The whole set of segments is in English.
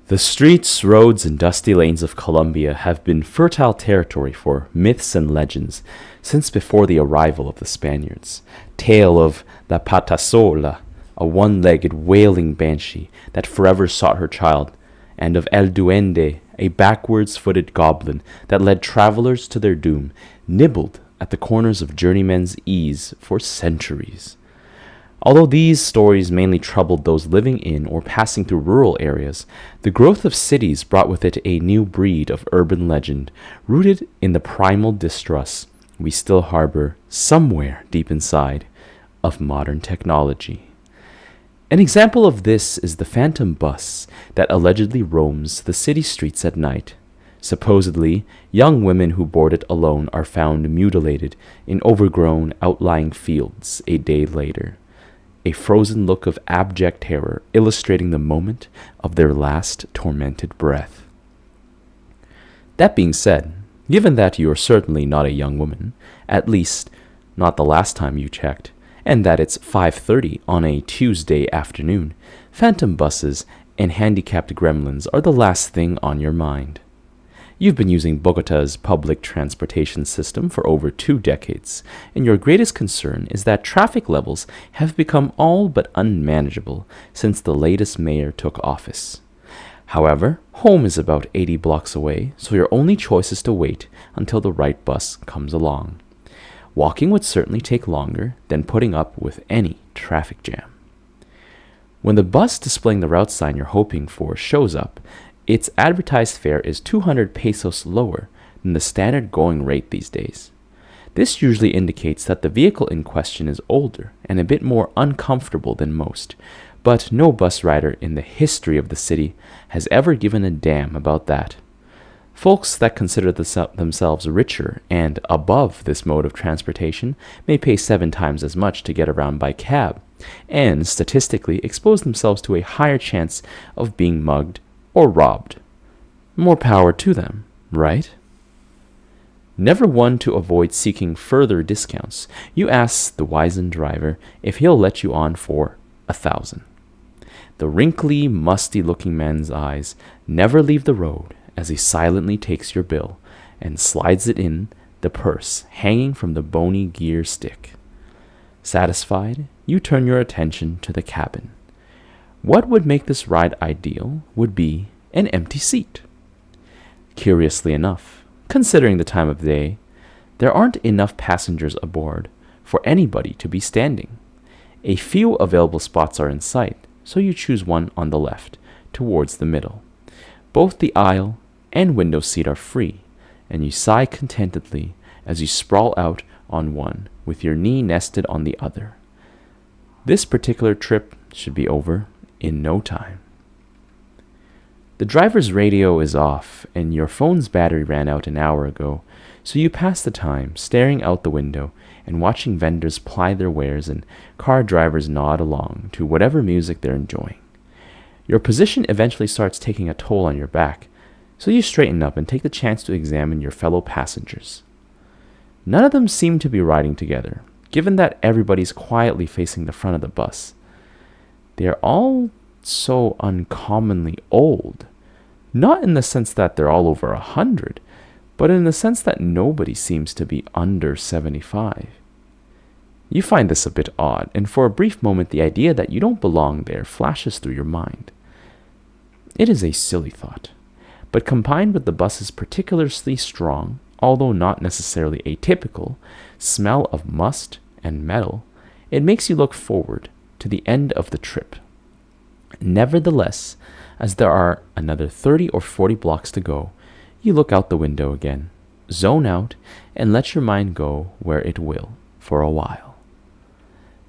The streets, roads, and dusty lanes of Colombia have been fertile territory for myths and legends since before the arrival of the Spaniards. Tale of La Patasola, a one-legged wailing banshee that forever sought her child, and of El Duende, a backwards-footed goblin that led travelers to their doom, nibbled at the corners of journeymen's ease for centuries. Although these stories mainly troubled those living in or passing through rural areas, the growth of cities brought with it a new breed of urban legend, rooted in the primal distrust we still harbor somewhere deep inside of modern technology. An example of this is the phantom bus that allegedly roams the city streets at night. Supposedly, young women who board it alone are found mutilated in overgrown, outlying fields a day later. A frozen look of abject terror illustrating the moment of their last tormented breath. That being said, given that you are certainly not a young woman, at least not the last time you checked, and that it's 5:30 on a Tuesday afternoon, phantom buses and handicapped gremlins are the last thing on your mind. You've been using Bogota's public transportation system for over 2 decades, and your greatest concern is that traffic levels have become all but unmanageable since the latest mayor took office. However, home is about 80 blocks away, so your only choice is to wait until the right bus comes along. Walking would certainly take longer than putting up with any traffic jam. When the bus displaying the route sign you're hoping for shows up, its advertised fare is 200 pesos lower than the standard going rate these days. This usually indicates that the vehicle in question is older and a bit more uncomfortable than most, but no bus rider in the history of the city has ever given a damn about that. Folks that consider themselves richer and above this mode of transportation may pay 7 times as much to get around by cab, and statistically expose themselves to a higher chance of being mugged or robbed. More power to them, right? Never one to avoid seeking further discounts, you ask the wizened driver if he'll let you on for 1,000. The wrinkly, musty-looking man's eyes never leave the road as he silently takes your bill and slides it in the purse hanging from the bony gear stick. Satisfied, you turn your attention to the cabin. What would make this ride ideal would be an empty seat. Curiously enough, considering the time of day, there aren't enough passengers aboard for anybody to be standing. A few available spots are in sight, so you choose one on the left, towards the middle. Both the aisle and window seat are free, and you sigh contentedly as you sprawl out on one with your knee nested on the other. This particular trip should be over in no time. The driver's radio is off, and your phone's battery ran out an hour ago, so you pass the time staring out the window and watching vendors ply their wares and car drivers nod along to whatever music they're enjoying. Your position eventually starts taking a toll on your back, so you straighten up and take the chance to examine your fellow passengers. None of them seem to be riding together, given that everybody's quietly facing the front of the bus. They are all so uncommonly old, not in the sense that they're all over 100, but in the sense that nobody seems to be under 75. You find this a bit odd, and for a brief moment the idea that you don't belong there flashes through your mind. It is a silly thought, but combined with the bus's particularly strong, although not necessarily atypical, smell of must and metal, it makes you look forward to the end of the trip. Nevertheless, as there are another 30 or 40 blocks to go, you look out the window again, zone out, and let your mind go where it will for a while.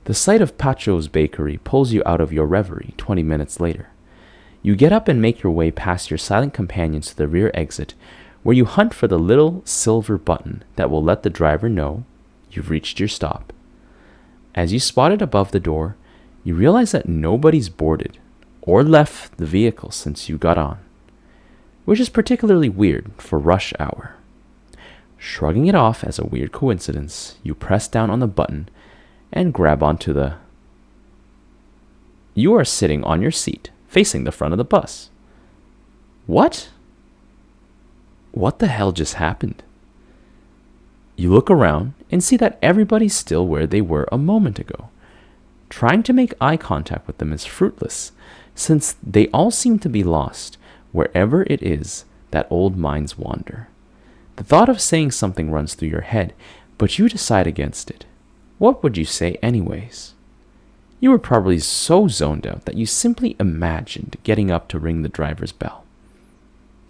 The sight of Pacho's bakery pulls you out of your reverie 20 minutes later. You get up and make your way past your silent companions to the rear exit, where you hunt for the little silver button that will let the driver know you've reached your stop. As you spot it above the door, you realize that nobody's boarded or left the vehicle since you got on, which is particularly weird for rush hour. Shrugging it off as a weird coincidence, you press down on the button and grab onto the... You are sitting on your seat, facing the front of the bus. What? What the hell just happened? You look around and see that everybody's still where they were a moment ago. Trying to make eye contact with them is fruitless, since they all seem to be lost wherever it is that old minds wander. The thought of saying something runs through your head, but you decide against it. What would you say anyways? You were probably so zoned out that you simply imagined getting up to ring the driver's bell.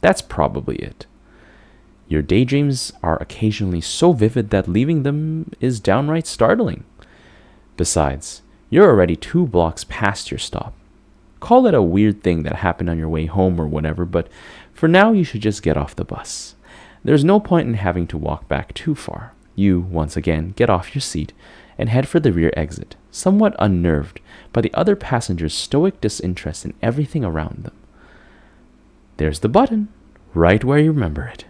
That's probably it. Your daydreams are occasionally so vivid that leaving them is downright startling. Besides, you're already 2 blocks past your stop. Call it a weird thing that happened on your way home or whatever, but for now you should just get off the bus. There's no point in having to walk back too far. You, once again, get off your seat and head for the rear exit, somewhat unnerved by the other passengers' stoic disinterest in everything around them. There's the button, right where you remember it.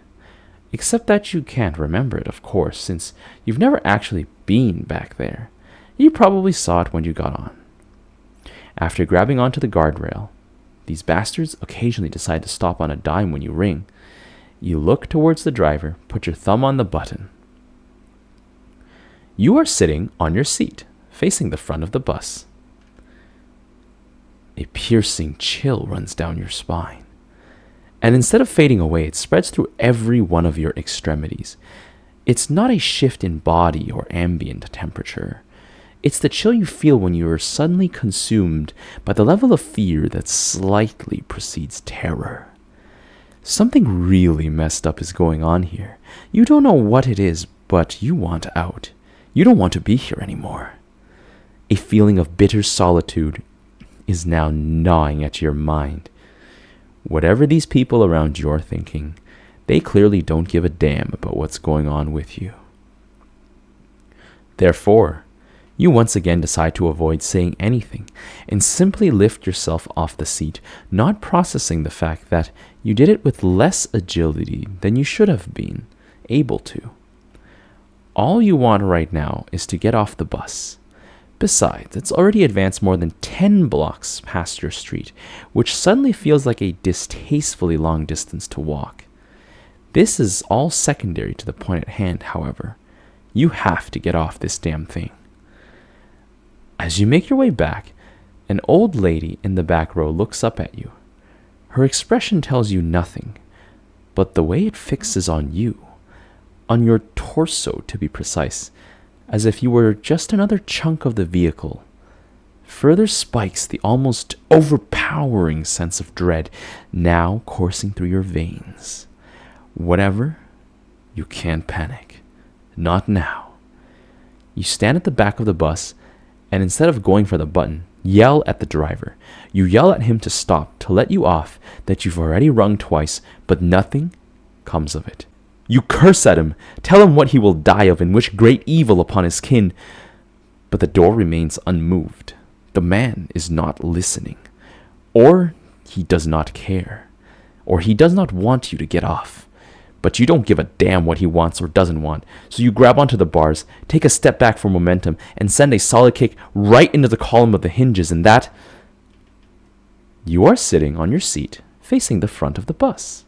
Except that you can't remember it, of course, since you've never actually been back there. You probably saw it when you got on. After grabbing onto the guardrail, these bastards occasionally decide to stop on a dime when you ring. You look towards the driver, put your thumb on the button. You are sitting on your seat, facing the front of the bus. A piercing chill runs down your spine. And instead of fading away, it spreads through every one of your extremities. It's not a shift in body or ambient temperature. It's the chill you feel when you are suddenly consumed by the level of fear that slightly precedes terror. Something really messed up is going on here. You don't know what it is, but you want out. You don't want to be here anymore. A feeling of bitter solitude is now gnawing at your mind. Whatever these people around you are thinking, they clearly don't give a damn about what's going on with you. Therefore, you once again decide to avoid saying anything and simply lift yourself off the seat, not processing the fact that you did it with less agility than you should have been able to. All you want right now is to get off the bus. Besides, it's already advanced more than 10 blocks past your street, which suddenly feels like a distastefully long distance to walk. This is all secondary to the point at hand, however. You have to get off this damn thing. As you make your way back, an old lady in the back row looks up at you. Her expression tells you nothing, but the way it fixes on you, on your torso to be precise, as if you were just another chunk of the vehicle, further spikes the almost overpowering sense of dread now coursing through your veins. Whatever, you can't panic. Not now. You stand at the back of the bus, and instead of going for the button, yell at the driver. You yell at him to stop, to let you off, that you've already rung twice, but nothing comes of it. You curse at him, tell him what he will die of, and wish great evil upon his kin. But the door remains unmoved. The man is not listening. Or he does not care. Or he does not want you to get off. But you don't give a damn what he wants or doesn't want, so you grab onto the bars, take a step back for momentum, and send a solid kick right into the column of the hinges, and that... You are sitting on your seat, facing the front of the bus.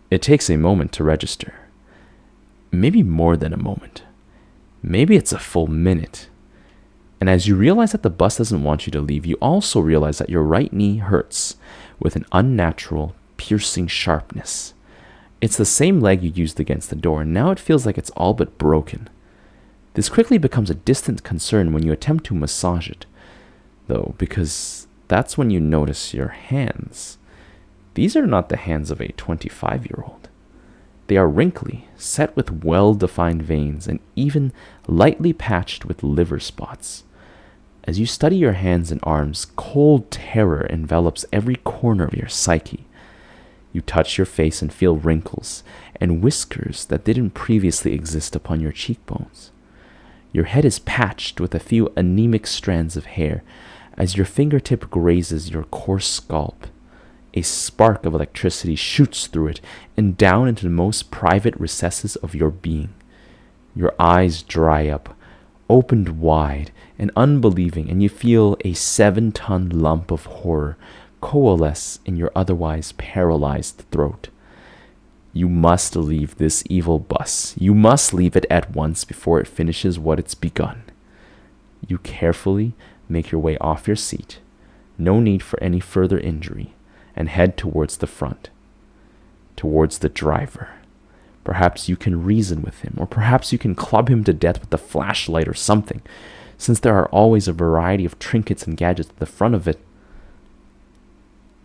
It takes a moment to register. Maybe more than a moment. Maybe it's a full minute. And as you realize that the bus doesn't want you to leave, you also realize that your right knee hurts with an unnatural, piercing sharpness. It's the same leg you used against the door, and now it feels like it's all but broken. This quickly becomes a distant concern when you attempt to massage it, though, because that's when you notice your hands. These are not the hands of a 25-year-old. They are wrinkly, set with well-defined veins, and even lightly patched with liver spots. As you study your hands and arms, cold terror envelops every corner of your psyche. You touch your face and feel wrinkles and whiskers that didn't previously exist upon your cheekbones. Your head is patched with a few anemic strands of hair as your fingertip grazes your coarse scalp. A spark of electricity shoots through it and down into the most private recesses of your being. Your eyes dry up, opened wide and unbelieving, and you feel a 7-ton lump of horror coalesce in your otherwise paralyzed throat. You must leave this evil bus. You must leave it at once before it finishes what it's begun. You carefully make your way off your seat, no need for any further injury, and head towards the front, towards the driver. Perhaps you can reason with him, or perhaps you can club him to death with a flashlight or something, since there are always a variety of trinkets and gadgets at the front of it.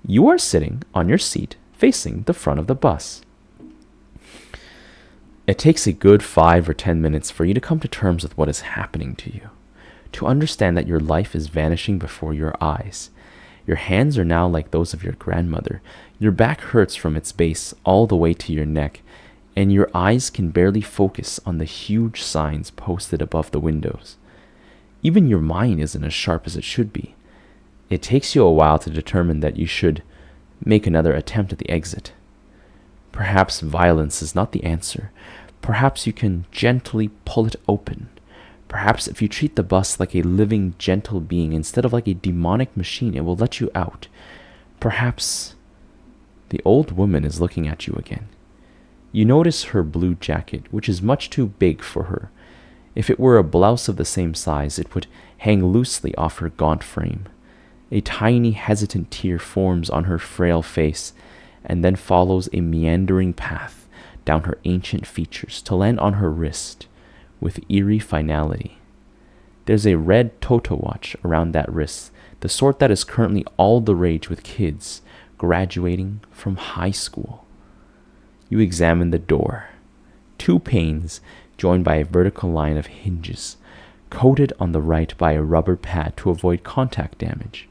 You are sitting on your seat facing the front of the bus. It takes a good 5 or 10 minutes for you to come to terms with what is happening to you, to understand that your life is vanishing before your eyes. Your hands are now like those of your grandmother. Your back hurts from its base all the way to your neck, and your eyes can barely focus on the huge signs posted above the windows. Even your mind isn't as sharp as it should be. It takes you a while to determine that you should make another attempt at the exit. Perhaps violence is not the answer. Perhaps you can gently pull it open. Perhaps if you treat the bus like a living, gentle being instead of like a demonic machine, it will let you out. Perhaps the old woman is looking at you again. You notice her blue jacket, which is much too big for her. If it were a blouse of the same size, it would hang loosely off her gaunt frame. A tiny, hesitant tear forms on her frail face, and then follows a meandering path down her ancient features to land on her wrist with eerie finality. There's a red Toto watch around that wrist, the sort that is currently all the rage with kids graduating from high school. You examine the door. 2 panes joined by a vertical line of hinges, coated on the right by a rubber pad to avoid contact damage.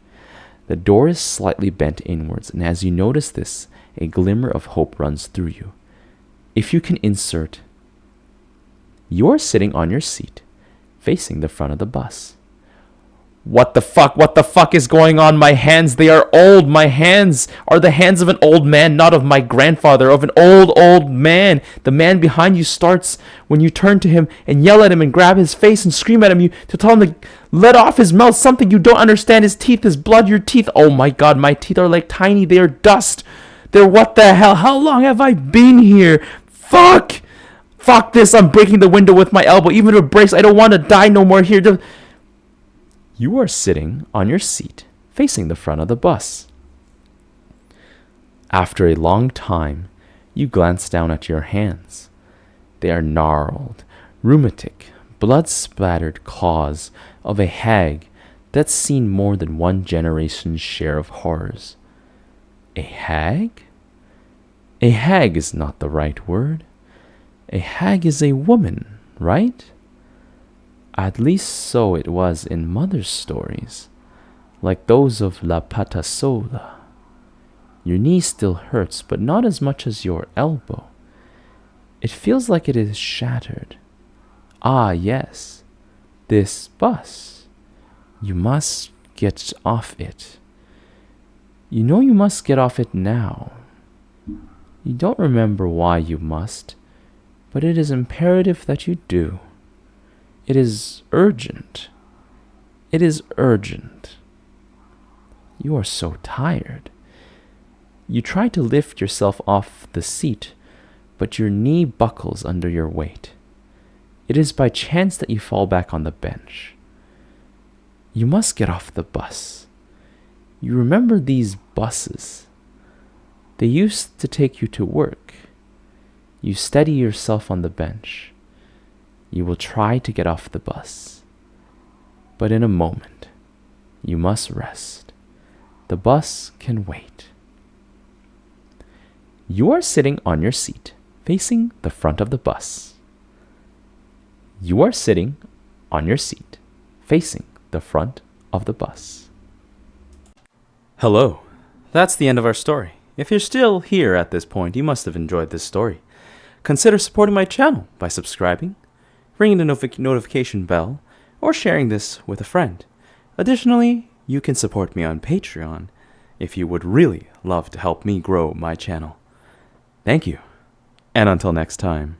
The door is slightly bent inwards, and as you notice this, a glimmer of hope runs through you. If you can insert, you are sitting on your seat, facing the front of the bus. What the fuck is going on? My hands, they are old. My hands are the hands of an old man, not of my grandfather, of an old man. The man behind you starts when you turn to him and yell at him and grab his face and scream at him to tell him to let off his mouth, something you don't understand. His teeth, his blood, your teeth. Oh my God, my teeth are like tiny. They are dust. They're what the hell? How long have I been here? Fuck this. I'm breaking the window with my elbow. Even if it breaks, I don't want to die no more here. You are sitting on your seat, facing the front of the bus. After a long time, you glance down at your hands. They are gnarled, rheumatic, blood-splattered claws of a hag that's seen more than one generation's share of horrors. A hag? A hag is not the right word. A hag is a woman, right? At least so it was in Mother's stories, like those of La Patasola. Your knee still hurts, but not as much as your elbow. It feels like it is shattered. Ah, yes, this bus. You must get off it. You know you must get off it now. You don't remember why you must, but it is imperative that you do. It is urgent. It is urgent. You are so tired. You try to lift yourself off the seat, but your knee buckles under your weight. It is by chance that you fall back on the bench. You must get off the bus. You remember these buses. They used to take you to work. You steady yourself on the bench. You will try to get off the bus. But in a moment, you must rest. The bus can wait. You are sitting on your seat, facing the front of the bus. You are sitting on your seat, facing the front of the bus. Hello. That's the end of our story. If you're still here at this point, you must have enjoyed this story. Consider supporting my channel by subscribing, ringing the notification bell, or sharing this with a friend. Additionally, you can support me on Patreon if you would really love to help me grow my channel. Thank you, and until next time.